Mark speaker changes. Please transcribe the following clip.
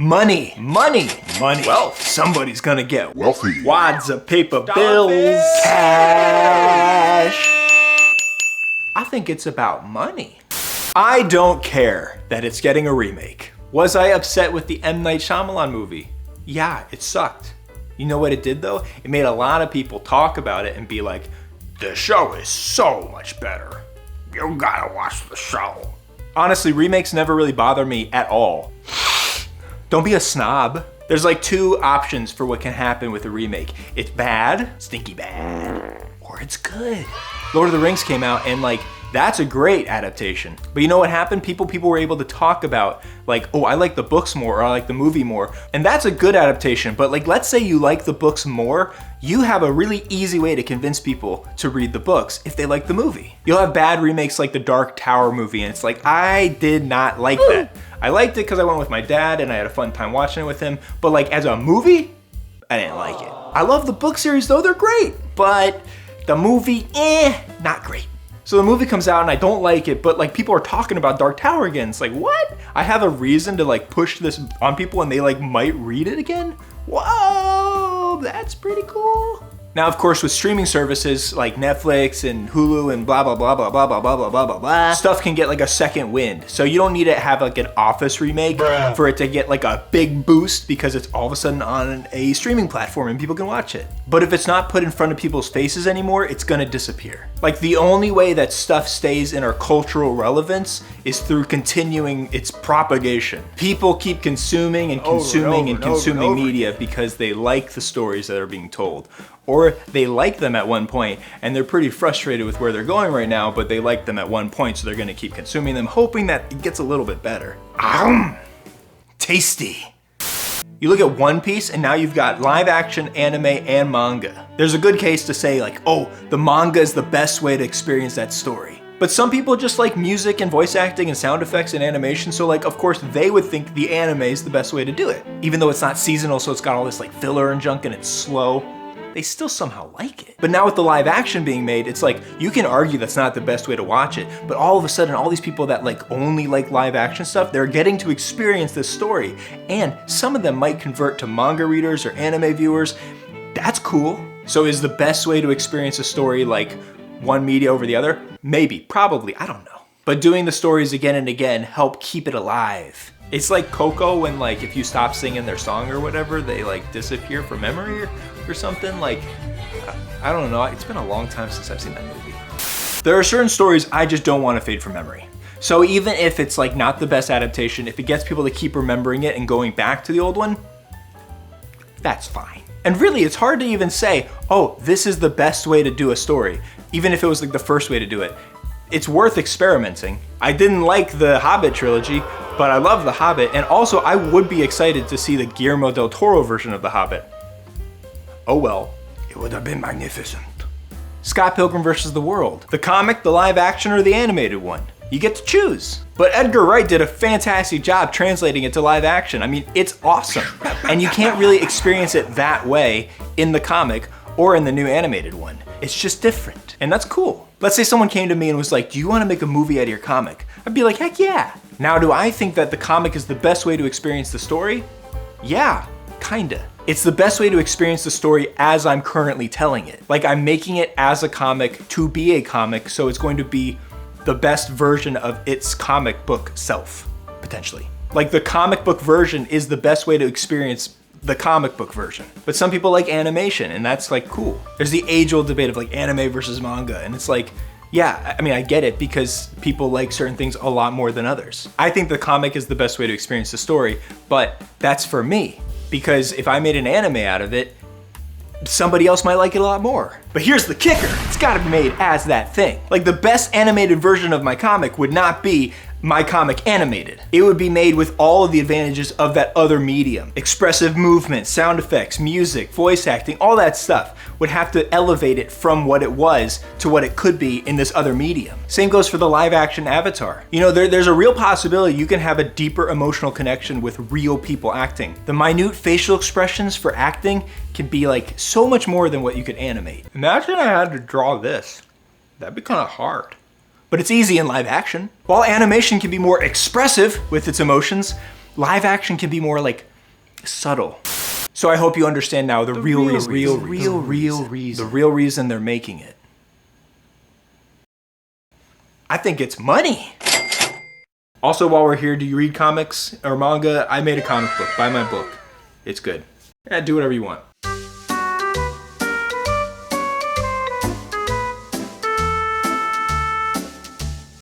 Speaker 1: Money, money, money. Wealth. Somebody's gonna get
Speaker 2: wealthy.
Speaker 1: Wads of paper bills. Cash. I think it's about money. I don't care that it's getting a remake. Was I upset with the M. Night Shyamalan movie? Yeah, it sucked. You know what it did though? It made a lot of people talk about it and be like, the show is so much better. You gotta watch the show. Honestly, remakes never really bother me at all. Don't be a snob. There's like two options for what can happen with a remake. It's bad, stinky bad, or it's good. Lord of the Rings came out and like, that's a great adaptation. But you know what happened? People were able to talk about like, oh, I like the books more, or I like the movie more. And that's a good adaptation. But like, let's say you like the books more, you have a really easy way to convince people to read the books if they like the movie. You'll have bad remakes like the Dark Tower movie, and it's like, I did not like that. I liked it because I went with my dad and I had a fun time watching it with him. But like as a movie, I didn't like it. I love the book series though, they're great. But the movie, not great. So the movie comes out and I don't like it, but like people are talking about Dark Tower again. It's like, what? I have a reason to like push this on people and they like might read it again? Whoa, that's pretty cool. Now, of course, with streaming services like Netflix and Hulu and blah, blah, blah, blah, blah, blah, blah, blah, blah, blah, blah, stuff can get like a second wind. So you don't need to have like an Office remake for it to get like a big boost because it's all of a sudden on a streaming platform and people can watch it. But if it's not put in front of people's faces anymore, it's gonna disappear. Like the only way that stuff stays in our cultural relevance is through continuing its propagation. People keep consuming and consuming media because they like the stories that are being told. Or they like them at one point and they're pretty frustrated with where they're going right now, but they like them at one point, so they're gonna keep consuming them, hoping that it gets a little bit better. Tasty. You look at One Piece and now you've got live action, anime, and manga. There's a good case to say like, oh, the manga is the best way to experience that story. But some people just like music and voice acting and sound effects and animation, so like, of course, they would think the anime is the best way to do it. Even though it's not seasonal, so it's got all this like filler and junk and it's slow, they still somehow like it. But now with the live action being made, it's like, you can argue that's not the best way to watch it, but all of a sudden, all these people that like only like live action stuff, they're getting to experience this story. And some of them might convert to manga readers or anime viewers. That's cool. So is the best way to experience a story like one media over the other? Maybe, probably, I don't know. But doing the stories again and again help keep it alive. It's like Coco when like, if you stop singing their song or whatever, they like disappear from memory or something. Like, I don't know, it's been a long time since I've seen that movie. There are certain stories I just don't want to fade from memory. So even if it's like not the best adaptation, if it gets people to keep remembering it and going back to the old one, that's fine. And really, it's hard to even say, oh, this is the best way to do a story, even if it was like the first way to do it. It's worth experimenting. I didn't like the Hobbit trilogy, but I love the Hobbit, and also I would be excited to see the Guillermo del Toro version of the Hobbit. Oh well, it would have been magnificent. Scott Pilgrim vs. the World. The comic, the live action, or the animated one? You get to choose. But Edgar Wright did a fantastic job translating it to live action. I mean, it's awesome. And you can't really experience it that way in the comic or in the new animated one. It's just different, and that's cool. Let's say someone came to me and was like, do you want to make a movie out of your comic? I'd be like, heck yeah. Now, do I think that the comic is the best way to experience the story? Yeah, kinda. It's the best way to experience the story as I'm currently telling it. Like, I'm making it as a comic to be a comic, so it's going to be the best version of its comic book self, potentially. Like, the comic book version is the best way to experience the comic book version. But some people like animation, and that's like cool. There's the age-old debate of like anime versus manga, and it's like, yeah, I mean, I get it because people like certain things a lot more than others. I think the comic is the best way to experience the story, but that's for me. Because if I made an anime out of it, somebody else might like it a lot more. But here's the kicker, it's gotta be made as that thing. Like the best animated version of my comic would not be my comic animated. It would be made with all of the advantages of that other medium. Expressive movement, sound effects, music, voice acting, all that stuff would have to elevate it from what it was to what it could be in this other medium. Same goes for the live action Avatar. You know, there's a real possibility you can have a deeper emotional connection with real people acting. The minute facial expressions for acting can be like so much more than what you could animate. Imagine I had to draw this. That'd be kind of hard. But it's easy in live action. While animation can be more expressive with its emotions, live action can be more like subtle. So I hope you understand now the real reason they're making it. I think it's money. Also, while we're here, do you read comics or manga? I made a comic book. Buy my book. It's good. Yeah, do whatever you want.